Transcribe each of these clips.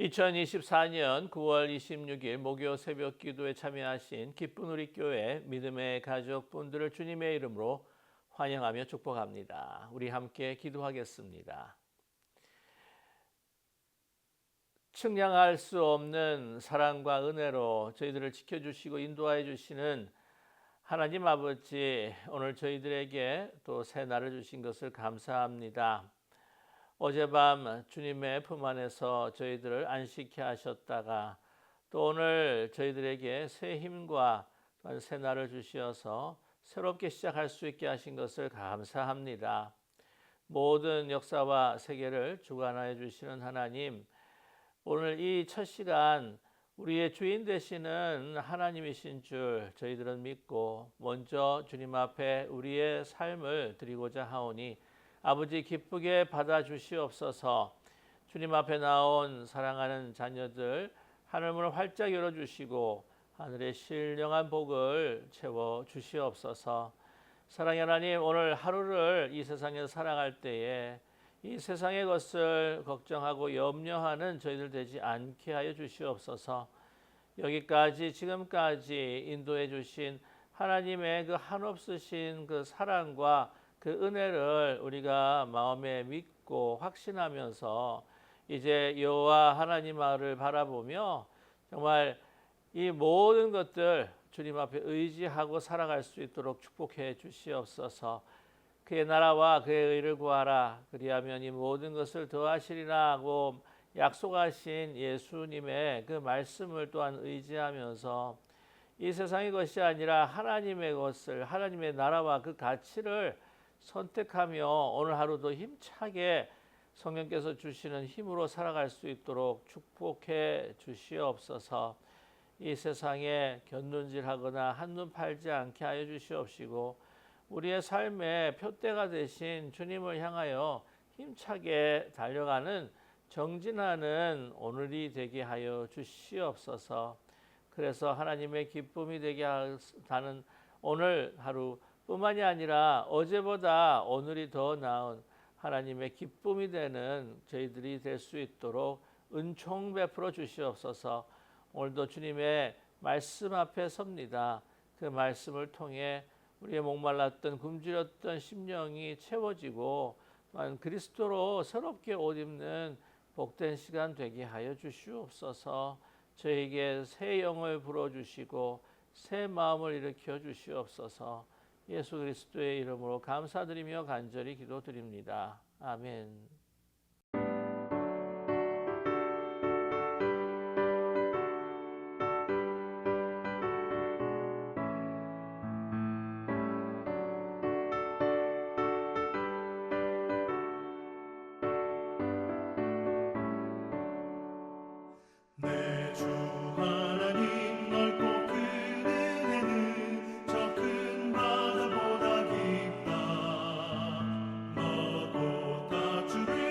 2024년 9월 26일 목요 새벽 기도에 참여하신 기쁜 우리 교회 믿음의 가족분들을 주님의 이름으로 환영하며 축복합니다. 우리 함께 기도하겠습니다. 측량할 수 없는 사랑과 은혜로 저희들을 지켜주시고 인도하여 주시는 하나님 아버지, 오늘 저희들에게 또 새 날을 주신 것을 감사합니다. 어젯밤 주님의 품 안에서 저희들을 안식케 하셨다가 또 오늘 저희들에게 새 힘과 새 날을 주시어서 새롭게 시작할 수 있게 하신 것을 감사합니다. 모든 역사와 세계를 주관하여 주시는 하나님, 오늘 이 첫 시간 우리의 주인 되시는 하나님이신 줄 저희들은 믿고 먼저 주님 앞에 우리의 삶을 드리고자 하오니 아버지 기쁘게 받아주시옵소서. 주님 앞에 나온 사랑하는 자녀들 하늘문을 활짝 열어주시고 하늘의 신령한 복을 채워주시옵소서. 사랑의 하나님, 오늘 하루를 이 세상에서 살아갈 때에 이 세상의 것을 걱정하고 염려하는 저희들 되지 않게 하여 주시옵소서. 여기까지 지금까지 인도해 주신 하나님의 그 한없으신 그 사랑과 그 은혜를 우리가 마음에 믿고 확신하면서 이제 여호와 하나님 말을 바라보며 정말 이 모든 것들 주님 앞에 의지하고 살아갈 수 있도록 축복해 주시옵소서. 그의 나라와 그의 의를 구하라. 그리하면 이 모든 것을 더하시리라 하고 약속하신 예수님의 그 말씀을 또한 의지하면서 이 세상의 것이 아니라 하나님의 것을, 하나님의 나라와 그 가치를 선택하며 오늘 하루도 힘차게 성령께서 주시는 힘으로 살아갈 수 있도록 축복해 주시옵소서. 이 세상에 곁눈질하거나 한눈 팔지 않게 하여 주시옵시고 우리의 삶의 표대가 되신 주님을 향하여 힘차게 달려가는 정진하는 오늘이 되게 하여 주시옵소서. 그래서 하나님의 기쁨이 되게 하는 오늘 하루 뿐만이 아니라 어제보다 오늘이 더 나은 하나님의 기쁨이 되는 저희들이 될 수 있도록 은총 베풀어 주시옵소서. 오늘도 주님의 말씀 앞에 섭니다. 그 말씀을 통해 우리의 목말랐던 굶주렸던 심령이 채워지고 또한 그리스도로 새롭게 옷 입는 복된 시간 되게 하여 주시옵소서. 저에게 새 영을 불어주시고 새 마음을 일으켜 주시옵소서. 예수 그리스도의 이름으로 감사드리며 간절히 기도드립니다. 아멘. 주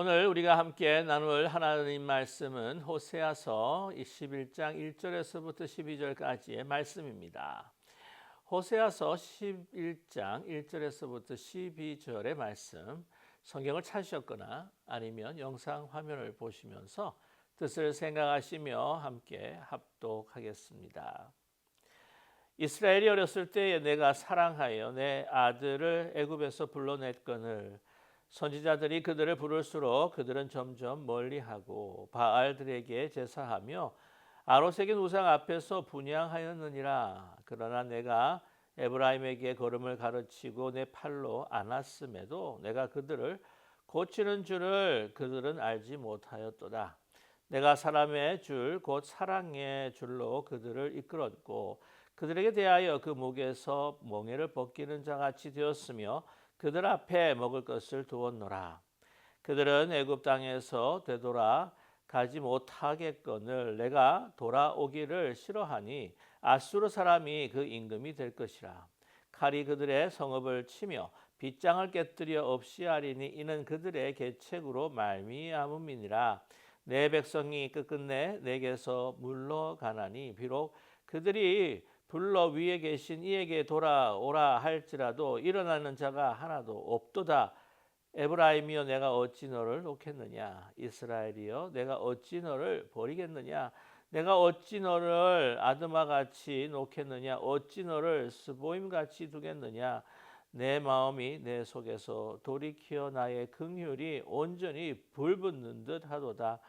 오늘 우리가 함께 나눌 하나님 말씀은 호세아서 21장 1절에서부터 12절까지의 말씀입니다. 호세아서 11장 1절에서부터 12절의 말씀, 성경을 찾으셨거나 아니면 영상 화면을 보시면서 뜻을 생각하시며 함께 합독하겠습니다. 이스라엘이 어렸을 때에 내가 사랑하여 내 아들을 애굽에서 불러냈거늘 선지자들이 그들을 부를수록 그들은 점점 멀리하고 바알들에게 제사하며 아로새긴 우상 앞에서 분향하였느니라. 그러나 내가 에브라임에게 걸음을 가르치고 내 팔로 안았음에도 내가 그들을 고치는 줄을 그들은 알지 못하였도다. 내가 사람의 줄 곧 사랑의 줄로 그들을 이끌었고 그들에게 대하여 그 목에서 멍에를 벗기는 자같이 되었으며 그들 앞에 먹을 것을 두었노라. 그들은 애굽 땅에서 되돌아 가지 못하겠거늘 내가 돌아오기를 싫어하니 아수르 사람이 그 임금이 될 것이라. 칼이 그들의 성읍을 치며 빗장을 깨뜨려 없이 하리니 이는 그들의 계책으로 말미암음이니라. 내 백성이 끝끝내 내게서 물러가나니 비록 그들이 불러 위에 계신 이에게 돌아오라 할지라도 일어나는 자가 하나도 없도다. 에브라임이여 내가 어찌 너를 놓겠느냐. 이스라엘이여 내가 어찌 너를 버리겠느냐. 내가 어찌 너를 아드마같이 놓겠느냐. 어찌 너를 스보임같이 두겠느냐. 내 마음이 내 속에서 돌이켜 나의 긍휼이 온전히 불붙는 듯 하도다.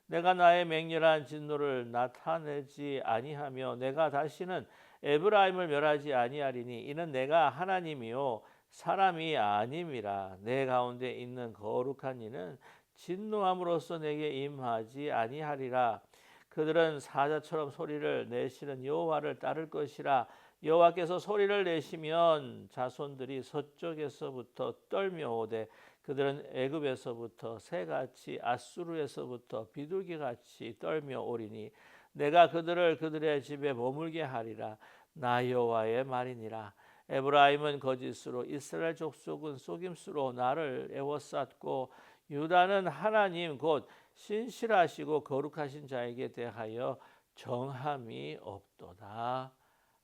내가 나의 맹렬한 진노를 나타내지 아니하며 내가 다시는 에브라임을 멸하지 아니하리니 이는 내가 하나님이요 사람이 아님이라. 내 가운데 있는 거룩한 이는 진노함으로써 내게 임하지 아니하리라. 그들은 사자처럼 소리를 내시는 여호와를 따를 것이라. 여호와께서 소리를 내시면 자손들이 서쪽에서부터 떨며 오되 그들은 애굽에서부터 새같이 아수르에서부터 비둘기같이 떨며 오리니 내가 그들을 그들의 집에 머물게 하리라. 나 여호와의 말이니라. 에브라임은 거짓으로 이스라엘 족속은 속임수로 나를 애워쌌고 유다는 하나님 곧 신실하시고 거룩하신 자에게 대하여 정함이 없도다.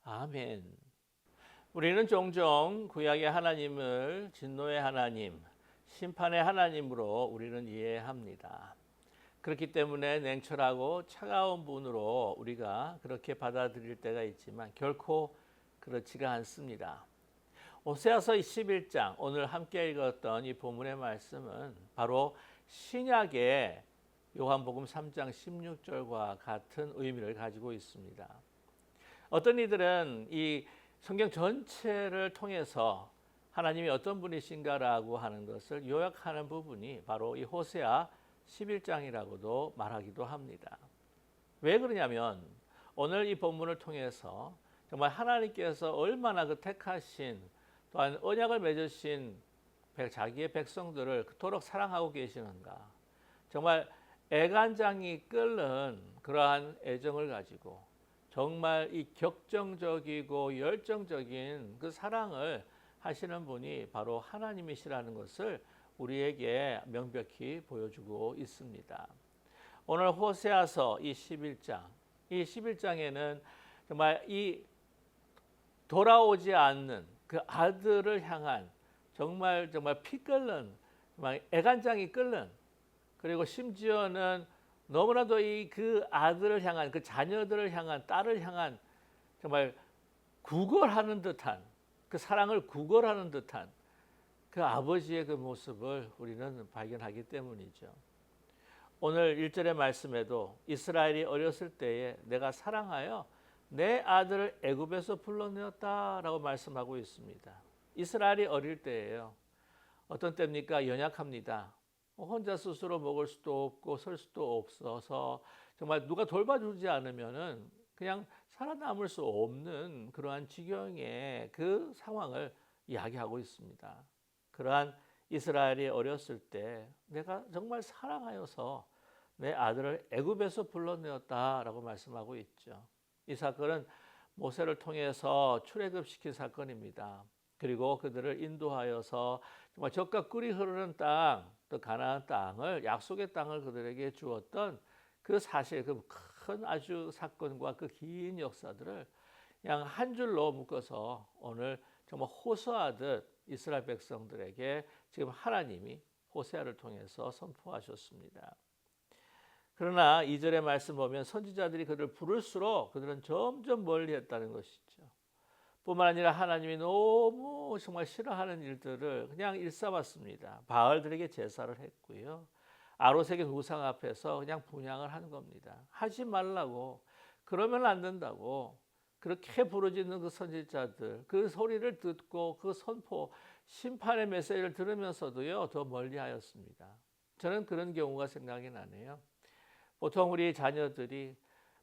아멘. 우리는 종종 구약의 하나님을 진노의 하나님, 심판의 하나님으로 우리는 이해합니다. 그렇기 때문에 냉철하고 차가운 분으로 우리가 그렇게 받아들일 때가 있지만 결코 그렇지가 않습니다. 호세아서 11장 오늘 함께 읽었던 이 본문의 말씀은 바로 신약의 요한복음 3장 16절과 같은 의미를 가지고 있습니다. 어떤 이들은 이 성경 전체를 통해서 하나님이 어떤 분이신가라고 하는 것을 요약하는 부분이 바로 이 호세아 11장이라고도 말하기도 합니다. 왜 그러냐면 오늘 이 본문을 통해서 정말 하나님께서 얼마나 그 택하신 또한 언약을 맺으신 자기의 백성들을 그토록 사랑하고 계시는가. 정말 애간장이 끓는 그러한 애정을 가지고 정말 이 격정적이고 열정적인 그 사랑을 하시는 분이 바로 하나님이시라는 것을 우리에게 명백히 보여주고 있습니다. 오늘 호세아서 이 11장에는 정말 이 돌아오지 않는 그 아들을 향한 정말 피 끓는 정말 애간장이 끓는 그리고 심지어는 너무나도 이 그 아들을 향한 그 자녀들을 향한 딸을 향한 정말 구걸하는 듯한 그 사랑을 구걸하는 듯한 그 아버지의 그 모습을 우리는 발견하기 때문이죠. 오늘 1절의 말씀에도 이스라엘이 어렸을 때에 내가 사랑하여 내 아들을 애굽에서 불러내었다라고 말씀하고 있습니다. 이스라엘이 어릴 때예요. 어떤 때입니까? 연약합니다. 혼자 스스로 먹을 수도 없고 설 수도 없어서 정말 누가 돌봐주지 않으면은 그냥 살아남을 수 없는 그러한 지경의 그 상황을 이야기하고 있습니다. 그러한 이스라엘이 어렸을 때 내가 정말 사랑하여서 내 아들을 애굽에서 불러내었다라고 말씀하고 있죠. 이 사건은 모세를 통해서 출애굽시킨 사건입니다. 그리고 그들을 인도하여서 정말 젖과 꿀이 흐르는 땅, 또 가나안 땅을 약속의 땅을 그들에게 주었던 그 사실 그 큰 아주 사건과 그 긴 역사들을 그냥 한 줄로 묶어서 오늘 정말 호소하듯 이스라엘 백성들에게 지금 하나님이 호세아를 통해서 선포하셨습니다. 그러나 2절의 말씀 보면 선지자들이 그들을 부를수록 그들은 점점 멀리했다는 것이죠. 뿐만 아니라 하나님이 너무 정말 싫어하는 일들을 그냥 일삼았습니다. 바알들에게 제사를 했고요. 아로색의 우상 앞에서 그냥 분향을 한 겁니다. 하지 말라고, 그러면 안 된다고 그렇게 부르짖는 그 선지자들, 그 소리를 듣고 그 선포, 심판의 메시지를 들으면서도요 더 멀리하였습니다. 저는 그런 경우가 생각이 나네요. 보통 우리 자녀들이,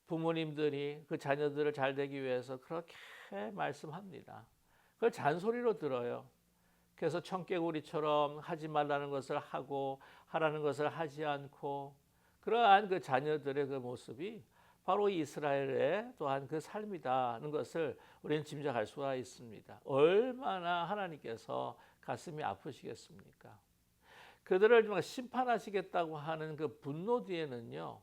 부모님들이 그 자녀들을 잘 되기 위해서 그렇게 말씀합니다. 그걸 잔소리로 들어요. 그래서 청개구리처럼 하지 말라는 것을 하고 하라는 것을 하지 않고, 그러한 그 자녀들의 그 모습이 바로 이스라엘의 또한 그 삶이다는 것을 우리는 짐작할 수가 있습니다. 얼마나 하나님께서 가슴이 아프시겠습니까? 그들을 정말 심판하시겠다고 하는 그 분노 뒤에는요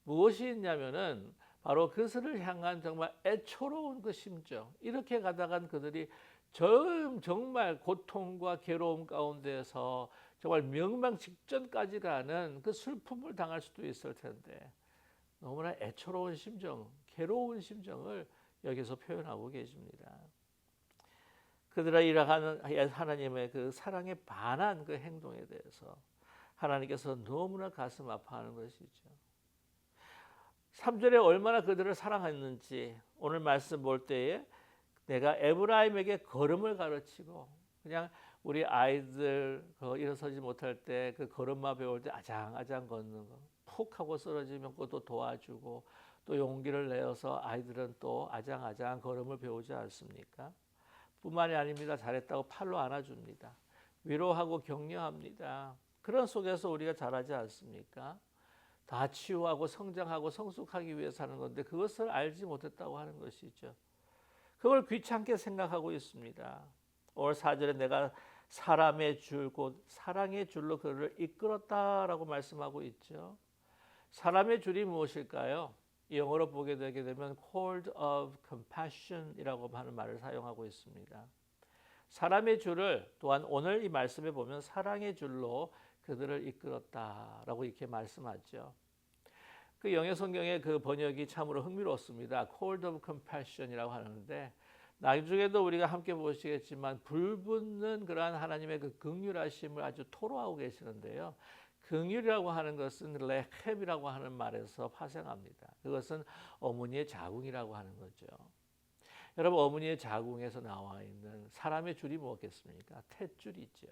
무엇이 있냐면은 바로 그들을 향한 정말 애처로운 그 심정, 이렇게 가다간 그들이 정말 고통과 괴로움 가운데서 정말 멸망 직전까지 가는 그 슬픔을 당할 수도 있을 텐데 너무나 애처로운 심정, 괴로운 심정을 여기서 표현하고 계십니다. 그들의 일하는 하나님의 그 사랑에 반한 그 행동에 대해서 하나님께서 너무나 가슴 아파하는 것이죠. 3절에 얼마나 그들을 사랑했는지 오늘 말씀 볼 때에 내가 에브라임에게 걸음을 가르치고, 그냥 우리 아이들 일어서지 못할 때 그 걸음마 배울 때 아장아장 걷는 거, 푹 하고 쓰러지면 그것도 도와주고 또 용기를 내어서 아이들은 또 아장아장 걸음을 배우지 않습니까? 뿐만이 아닙니다. 잘했다고 팔로 안아줍니다. 위로하고 격려합니다. 그런 속에서 우리가 자라지 않습니까? 다 치유하고 성장하고 성숙하기 위해서 하는 건데 그것을 알지 못했다고 하는 것이죠. 그걸 귀찮게 생각하고 있습니다. 오늘 4절에 내가 사람의 줄 곧 사랑의 줄로 그를 이끌었다라고 말씀하고 있죠. 사람의 줄이 무엇일까요? 영어로 보게 되게 되면 cord of compassion이라고 하는 말을 사용하고 있습니다. 사람의 줄을 또한 오늘 이 말씀에 보면 사랑의 줄로 그들을 이끌었다라고 이렇게 말씀하죠. 그 영어 성경의 그 번역이 참으로 흥미롭습니다. cord of compassion이라고 하는데 나중에도 우리가 함께 보시겠지만 불붙는 그러한 하나님의 그 긍휼하심을 아주 토로하고 계시는데요. 긍휼이라고 하는 것은 레켑이라고 하는 말에서 파생합니다. 그것은 어머니의 자궁이라고 하는 거죠. 여러분, 어머니의 자궁에서 나와 있는 사람의 줄이 뭐겠습니까? 탯줄이죠.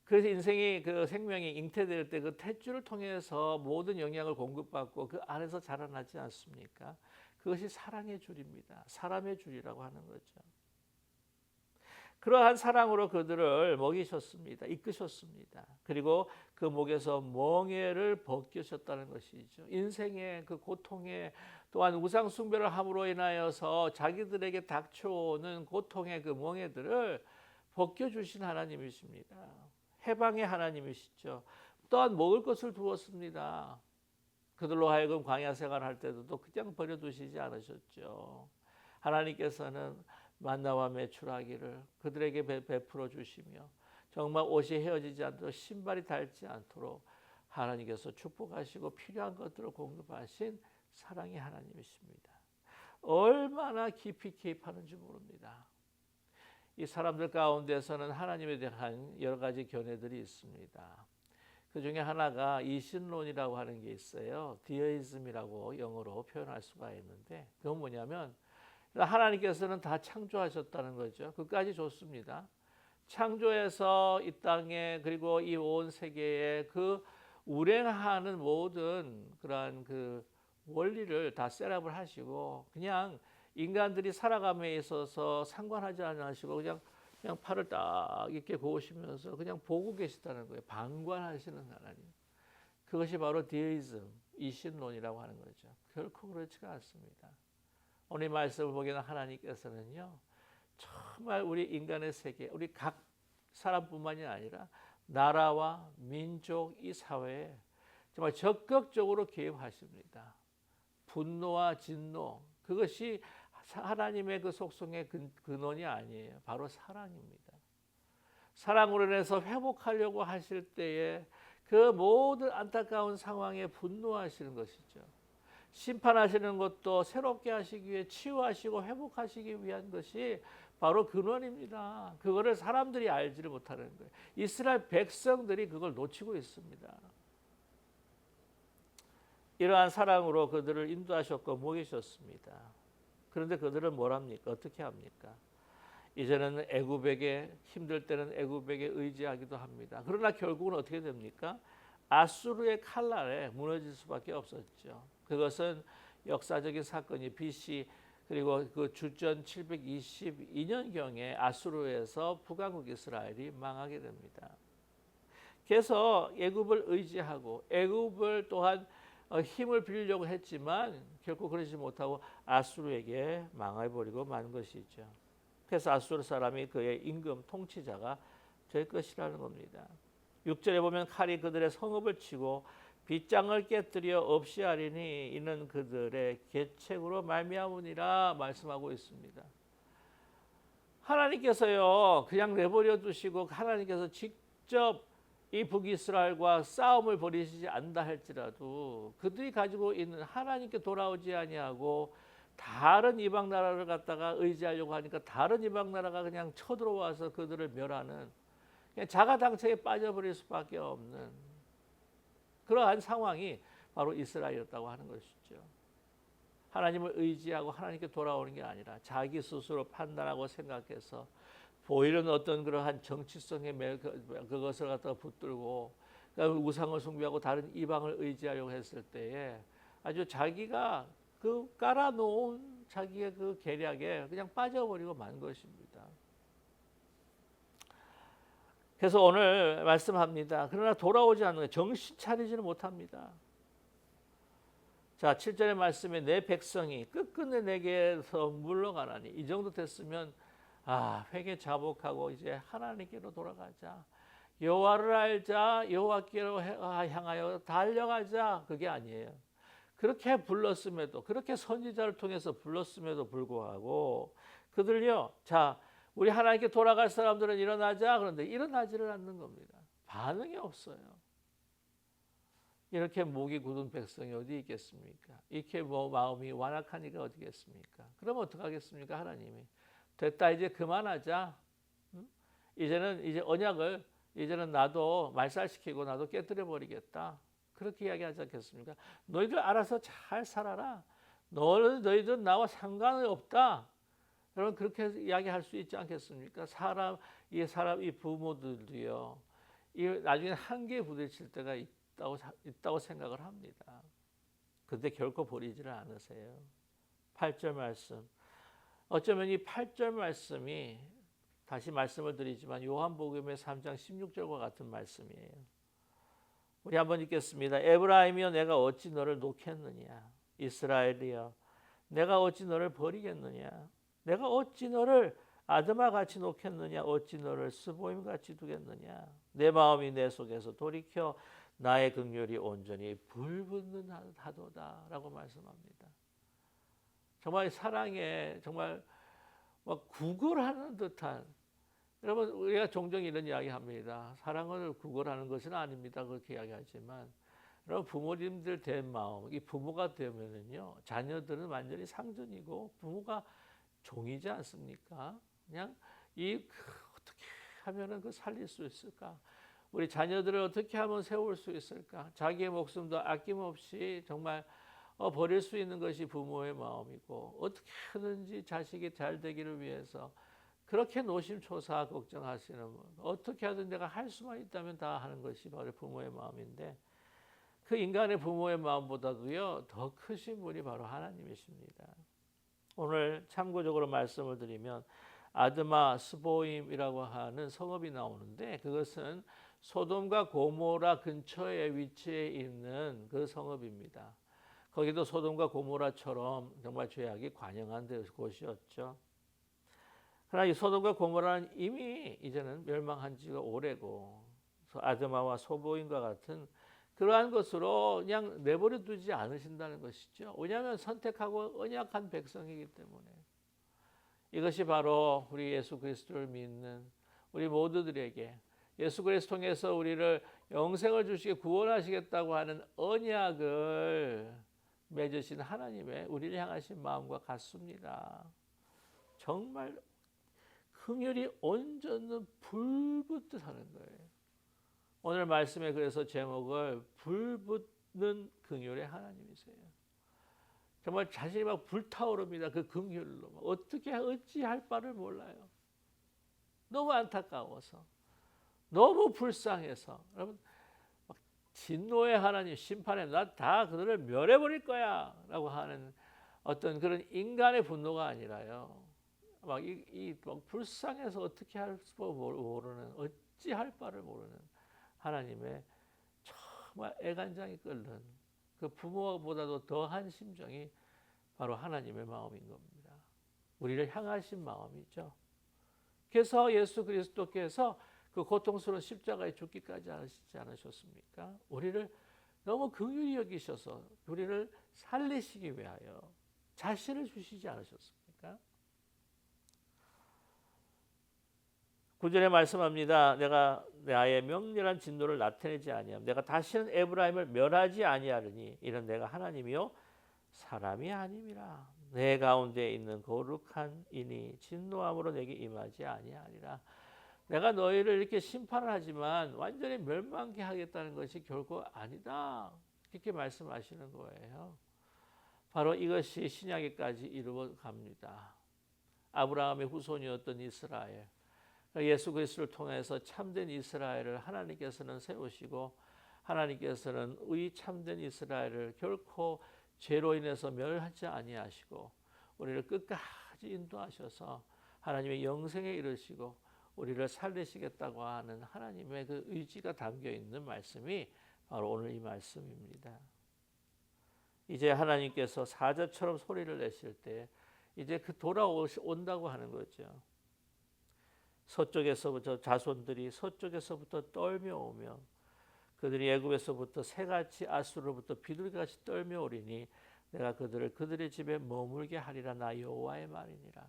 그래서 인생이 그 생명이 잉태될 때 그 탯줄을 통해서 모든 영양을 공급받고 그 안에서 자라나지 않습니까? 그것이 사랑의 줄입니다. 사람의 줄이라고 하는 거죠. 그러한 사랑으로 그들을 먹이셨습니다. 이끄셨습니다. 그리고 그 목에서 멍에를 벗기셨다는 것이죠. 인생의 그 고통에 또한 우상 숭배를 함으로 인하여서 자기들에게 닥쳐오는 고통의 그 멍에들을 벗겨주신 하나님이십니다. 해방의 하나님이시죠. 또한 먹을 것을 두었습니다. 그들로 하여금 광야 생활할 때도 그냥 버려두시지 않으셨죠. 하나님께서는 만나와 메추라기를 그들에게 베풀어 주시며 정말 옷이 헤어지지 않도록 신발이 닳지 않도록 하나님께서 축복하시고 필요한 것들을 공급하신 사랑의 하나님이십니다. 얼마나 깊이 개입하는지 모릅니다. 이 사람들 가운데서는 하나님에 대한 여러 가지 견해들이 있습니다. 그 중에 하나가 이신론이라고 하는 게 있어요. 디어이즘이라고 영어로 표현할 수가 있는데 그건 뭐냐면 하나님께서는 다 창조하셨다는 거죠. 그까지 좋습니다. 창조해서 이 땅에 그리고 이 온 세계에 그 운행하는 모든 그러한 그 원리를 다 셋업을 하시고 그냥 인간들이 살아감에 있어서 상관하지 않으시고 그냥 팔을 딱 이렇게 고우시면서 그냥 보고 계시다는 거예요. 방관하시는 하나님. 그것이 바로 디에이즘, 이신론이라고 하는 거죠. 결코 그렇지가 않습니다. 오늘 말씀을 보기에는 하나님께서는요. 정말 우리 인간의 세계, 우리 각 사람뿐만이 아니라 나라와 민족, 이 사회에 정말 적극적으로 개입하십니다. 분노와 진노, 그것이 하나님의 그 속성의 근원이 아니에요. 바로 사랑입니다. 사랑으로 인해서 회복하려고 하실 때에 그 모든 안타까운 상황에 분노하시는 것이죠. 심판하시는 것도 새롭게 하시기 위해 치유하시고 회복하시기 위한 것이 바로 근원입니다. 그거를 사람들이 알지를 못하는 거예요. 이스라엘 백성들이 그걸 놓치고 있습니다. 이러한 사랑으로 그들을 인도하셨고 먹이셨습니다. 그런데 그들은 뭘 합니까? 어떻게 합니까? 이제는 애굽에게 힘들 때는 애굽에게 의지하기도 합니다. 그러나 결국은 어떻게 됩니까? 아수르의 칼날에 무너질 수밖에 없었죠. 그것은 역사적인 사건이 BC 그리고 그 주전 722년경에 아수르에서 북왕국 이스라엘이 망하게 됩니다. 그래서 애굽을 의지하고 애굽을 또한 힘을 빌리려고 했지만 결코 그러지 못하고 아수르에게 망해버리고 만 것이죠. 그래서 아수르 사람이 그의 임금 통치자가 될 것이라는 겁니다. 6절에 보면 칼이 그들의 성읍을 치고 빗장을 깨뜨려 없이 하리니 이는 그들의 계책으로 말미암으니라 말씀하고 있습니다. 하나님께서요 그냥 내버려 두시고 하나님께서 직접 이 북이스라엘과 싸움을 벌이시지 않다 할지라도 그들이 가지고 있는 하나님께 돌아오지 아니하고 다른 이방 나라를 갖다가 의지하려고 하니까 다른 이방 나라가 그냥 쳐들어와서 그들을 멸하는 그냥 자가당착에 빠져버릴 수밖에 없는 그러한 상황이 바로 이스라엘이었다고 하는 것이죠. 하나님을 의지하고 하나님께 돌아오는 게 아니라 자기 스스로 판단하고 생각해서 보이는 어떤 그러한 정치성의 그것을 갖다가 붙들고 우상을 숭배하고 다른 이방을 의지하려고 했을 때에 아주 자기가 그 깔아놓은 자기의 그 계략에 그냥 빠져버리고 만 것입니다. 그래서 오늘 말씀합니다. 그러나 돌아오지 않는 정신 차리지는 못합니다. 자, 7절의 말씀에 내 백성이 끝끝내 내게서 물러가나니 이 정도 됐으면 회개 자복하고 이제 하나님께로 돌아가자. 여호와를 알자. 여호와께로 향하여 달려가자. 그게 아니에요. 그렇게 불렀음에도 그렇게 선지자를 통해서 불렀음에도 불구하고 그들요. 자, 우리 하나님께 돌아갈 사람들은 일어나자. 그런데 일어나지를 않는 겁니다. 반응이 없어요. 이렇게 목이 굳은 백성이 어디 있겠습니까? 이렇게 마음이 완악한 이가 어디 있겠습니까? 그럼 어떡하겠습니까? 하나님이 됐다 이제 그만하자. 이제 언약을 이제는 나도 말살시키고 나도 깨뜨려 버리겠다. 그렇게 이야기하지 않겠습니까? 너희들 알아서 잘 살아라. 너희들 나와 상관이 없다. 여러분 그렇게 이야기할 수 있지 않겠습니까? 이 부모들도요. 나중에 한계에 부딪힐 때가 있다고 생각을 합니다. 그런데 결코 버리지를 않으세요. 8절 말씀. 어쩌면 이 8절 말씀이 다시 말씀을 드리지만 요한복음의 3장 16절과 같은 말씀이에요. 우리 한번 읽겠습니다. 에브라임이여 내가 어찌 너를 놓겠느냐. 이스라엘이여 내가 어찌 너를 버리겠느냐. 내가 어찌 너를 아드마같이 놓겠느냐. 어찌 너를 스보임같이 두겠느냐. 내 마음이 내 속에서 돌이켜 나의 긍휼이 온전히 불붙는 하도다 라고 말씀합니다. 정말 사랑에 정말 막 구걸하는 듯한 여러분 우리가 종종 이런 이야기합니다. 사랑을 구걸하는 것은 아닙니다. 그렇게 이야기하지만 여러분 부모님들 된 마음 이 부모가 되면은요 자녀들은 완전히 상전이고 부모가 종이지 않습니까? 그냥 어떻게 하면은 그 살릴 수 있을까? 우리 자녀들을 어떻게 하면 세울 수 있을까? 자기의 목숨도 아낌없이 정말 버릴 수 있는 것이 부모의 마음이고 어떻게 하든지 자식이 잘 되기를 위해서 그렇게 노심초사 걱정하시는 분 어떻게 하든 내가 할 수만 있다면 다 하는 것이 바로 부모의 마음인데 그 인간의 부모의 마음보다도요 더 크신 분이 바로 하나님이십니다. 오늘 참고적으로 말씀을 드리면 아드마 스보임이라고 하는 성읍이 나오는데 그것은 소돔과 고모라 근처에 위치해 있는 그 성읍입니다. 거기도 소돔과 고모라처럼 정말 죄악이 관영한 곳이었죠. 그러나 이 소돔과 고모라는 이미 이제는 멸망한 지가 오래고 아드마와 소보임과 같은 그러한 것으로 그냥 내버려 두지 않으신다는 것이죠. 왜냐하면 선택하고 언약한 백성이기 때문에. 이것이 바로 우리 예수 그리스도를 믿는 우리 모두들에게 예수 그리스도 통해서 우리를 영생을 주시게 구원하시겠다고 하는 언약을 맺으신 하나님의 우리를 향하신 마음과 같습니다. 정말 긍휼이 온전히 불붙듯 하는 거예요. 오늘 말씀에 그래서 제목을 불붙는 긍휼의 하나님이세요. 정말 자신이 막 불타오릅니다. 그 긍휼로 어떻게 어찌할 바를 몰라요. 너무 안타까워서, 너무 불쌍해서. 여러분 막 진노의 하나님 심판에 나 다 그들을 멸해버릴 거야라고 하는 어떤 그런 인간의 분노가 아니라요. 막 불쌍해서 어떻게 할 수 모르는 어찌할 바를 모르는 하나님의 정말 애간장이 끓는 그 부모보다도 더한 심정이 바로 하나님의 마음인 겁니다. 우리를 향하신 마음이죠. 그래서 예수 그리스도께서 그 고통스러운 십자가에 죽기까지 하시지 않으셨습니까? 우리를 너무 긍휼히 여기셔서 우리를 살리시기 위하여 자신을 주시지 않으셨습니까? 9절에 말씀합니다. 내가 나의 명렬한 진노를 나타내지 아니함. 내가 다시는 에브라임을 멸하지 아니하리니 이는 내가 하나님이요 사람이 아님이라. 내 가운데 있는 거룩한 이니 진노함으로 내게 임하지 아니하리라. 내가 너희를 이렇게 심판을 하지만 완전히 멸망케 하겠다는 것이 결코 아니다. 이렇게 말씀하시는 거예요. 바로 이것이 신약에까지 이루어 갑니다. 아브라함의 후손이었던 이스라엘. 예수 그리스도를 통해서 참된 이스라엘을 하나님께서는 세우시고 하나님께서는 의 참된 이스라엘을 결코 죄로 인해서 멸하지 아니하시고 우리를 끝까지 인도하셔서 하나님의 영생에 이르시고 우리를 살리시겠다고 하는 하나님의 그 의지가 담겨 있는 말씀이 바로 오늘 이 말씀입니다. 이제 하나님께서 사자처럼 소리를 내실 때 이제 그 돌아온다고 하는 거죠. 서쪽에서부터 자손들이 서쪽에서부터 떨며 오며 그들이 애굽에서부터 새같이 아수르로부터 비둘기같이 떨며 오리니 내가 그들의 집에 머물게 하리라. 나 여호와의 말이니라.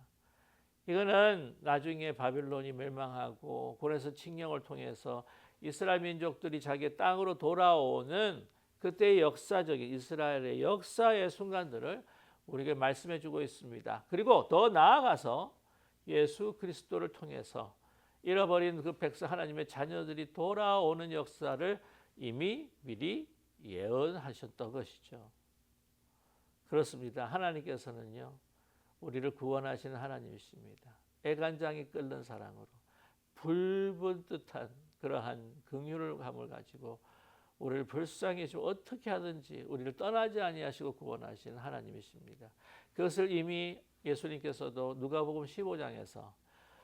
이거는 나중에 바빌론이 멸망하고 고레스 칙령을 통해서 이스라엘 민족들이 자기 땅으로 돌아오는 그때의 역사적인 이스라엘의 역사의 순간들을 우리에게 말씀해 주고 있습니다. 그리고 더 나아가서 예수 그리스도를 통해서 잃어버린 그 백성 하나님의 자녀들이 돌아오는 역사를 이미 미리 예언하셨던 것이죠. 그렇습니다. 하나님께서는요 우리를 구원하시는 하나님이십니다. 애간장이 끓는 사랑으로 불붙듯한 그러한 긍휼함을 가지고 우리를 불쌍히 좀 어떻게 하든지 우리를 떠나지 아니하시고 구원하시는 하나님이십니다. 그것을 이미 예수님께서도 누가복음 15장에서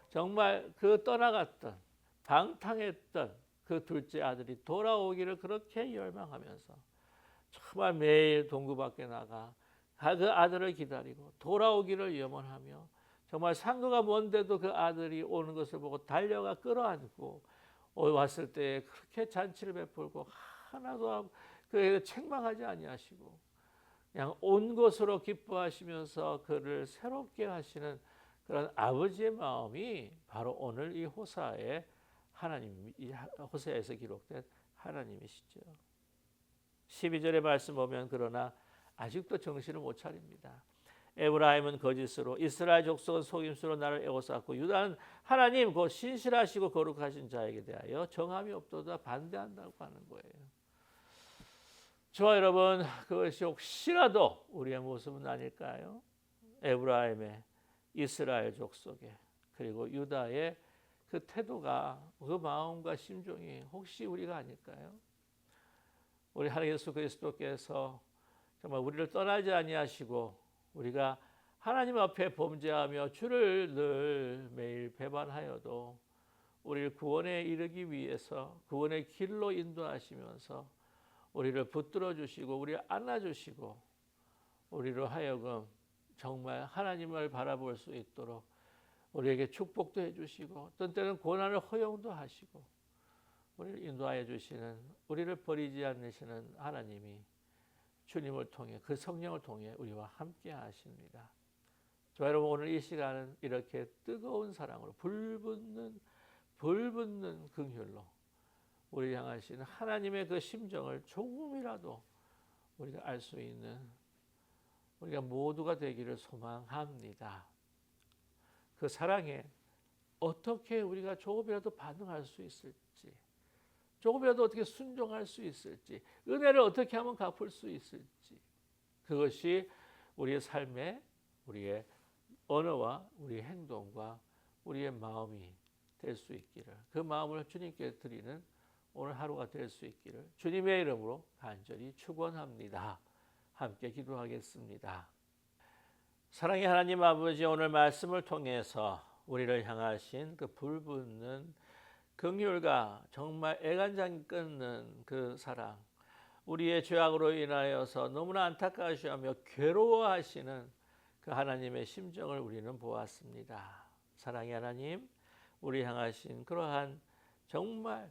정말 그 떠나갔던 방탕했던 그 둘째 아들이 돌아오기를 그렇게 열망하면서 정말 매일 동구 밖에 나가 그 아들을 기다리고 돌아오기를 염원하며 정말 상거가 먼데도 그 아들이 오는 것을 보고 달려가 끌어안고 왔을 때 그렇게 잔치를 베풀고 하나도 그 책망하지 아니하시고 그냥 온 것으로 기뻐하시면서 그를 새롭게 하시는 그런 아버지의 마음이 바로 오늘 이 호사의 하나님, 이 호세아에서 기록된 하나님이시죠. 12절의 말씀 보면 그러나 아직도 정신을 못 차립니다. 에브라임은 거짓으로 이스라엘 족속은 속임수로 나를 에워쌌고 유다는 하나님 곧 신실하시고 거룩하신 자에게 대하여 정함이 없도다 반대한다고 하는 거예요. 저와 여러분 그것이 혹시라도 우리의 모습은 아닐까요? 에브라임의 이스라엘 족속의 그리고 유다의 그 태도가 그 마음과 심정이 혹시 우리가 아닐까요? 우리 하나님 예수 그리스도께서 정말 우리를 떠나지 아니하시고 우리가 하나님 앞에 범죄하며 주를 늘 매일 배반하여도 우리를 구원에 이르기 위해서 구원의 길로 인도하시면서 우리를 붙들어 주시고 우리를 안아 주시고 우리로 하여금 정말 하나님을 바라볼 수 있도록 우리에게 축복도 해주시고 어떤 때는 고난을 허용도 하시고 우리를 인도하여 주시는, 우리를 버리지 않으시는 하나님이 주님을 통해, 그 성령을 통해 우리와 함께 하십니다. 저 여러분, 오늘 이 시간은 이렇게 뜨거운 사랑으로 불붙는 긍휼로 우리를 향하시는 하나님의 그 심정을 조금이라도 우리가 알 수 있는 우리가 모두가 되기를 소망합니다. 그 사랑에 어떻게 우리가 조금이라도 반응할 수 있을지, 조금이라도 어떻게 순종할 수 있을지, 은혜를 어떻게 하면 갚을 수 있을지, 그것이 우리의 삶에 우리의 언어와 우리의 행동과 우리의 마음이 될 수 있기를, 그 마음을 주님께 드리는 오늘 하루가 될 수 있기를 주님의 이름으로 간절히 축원합니다. 함께 기도하겠습니다. 사랑의 하나님 아버지, 오늘 말씀을 통해서 우리를 향하신 그 불붙는 긍휼과 정말 애간장 끊는 그 사랑, 우리의 죄악으로 인하여서 너무나 안타까워하며 괴로워하시는 그 하나님의 심정을 우리는 보았습니다. 사랑의 하나님, 우리 향하신 그러한 정말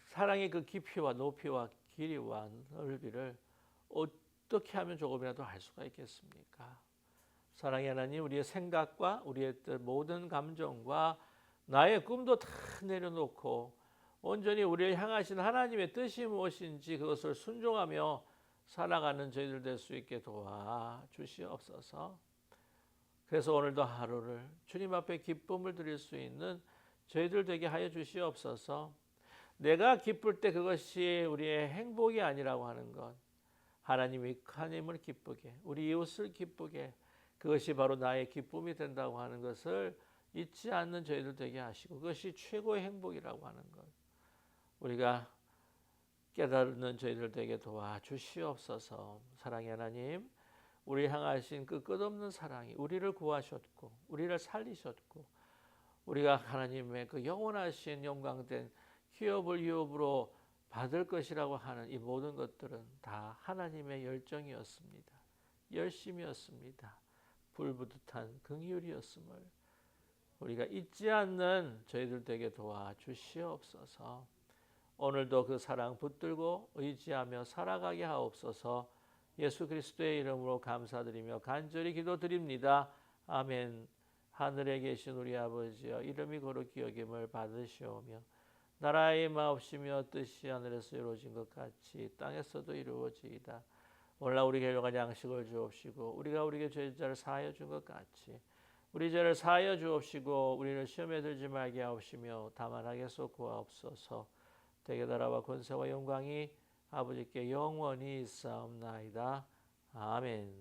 사랑의 그 깊이와 높이와 길이와 넓이를 어떻게 하면 조금이라도 알 수가 있겠습니까? 사랑의 하나님, 우리의 생각과 우리의 뜻, 모든 감정과 나의 꿈도 다 내려놓고 온전히 우리를 향하신 하나님의 뜻이 무엇인지 그것을 순종하며 살아가는 저희들 될 수 있게 도와주시옵소서. 그래서 오늘도 하루를 주님 앞에 기쁨을 드릴 수 있는 저희들 되게 하여 주시옵소서. 내가 기쁠 때 그것이 우리의 행복이 아니라고 하는 것, 하나님을 기쁘게, 우리 이웃을 기쁘게, 그것이 바로 나의 기쁨이 된다고 하는 것을 잊지 않는 저희들 되게 하시고, 그것이 최고의 행복이라고 하는 것, 우리가 깨달는 저희들 되게 도와주시옵소서. 사랑의 하나님, 우리 향하신 그 끝없는 사랑이 우리를 구하셨고 우리를 살리셨고, 우리가 하나님의 그 영원하신 영광된 기업을 유업으로 받을 것이라고 하는 이 모든 것들은 다 하나님의 열정이었습니다. 열심이었습니다. 불붙듯한 긍휼이었음을 우리가 잊지 않는 저희들 되게 도와주시옵소서. 오늘도 그 사랑 붙들고 의지하며 살아가게 하옵소서. 예수 그리스도의 이름으로 감사드리며 간절히 기도드립니다. 아멘. 하늘에 계신 우리 아버지여, 이름이 거룩히 여김을 받으시오며 나라의 마옵시며 뜻이 하늘에서 이루어진 것 같이 땅에서도 이루어지이다. 오늘날 우리에게 일용할 양식을 주옵시고 우리가 우리에게 죄자를 사하여 준 것 같이 우리 죄를 사하여 주옵시고 우리를 시험에 들지 말게 하옵시며 다만 악에서 구하옵소서. 대개 나라와 권세와 영광이 아버지께 영원히 있사옵나이다. 아멘.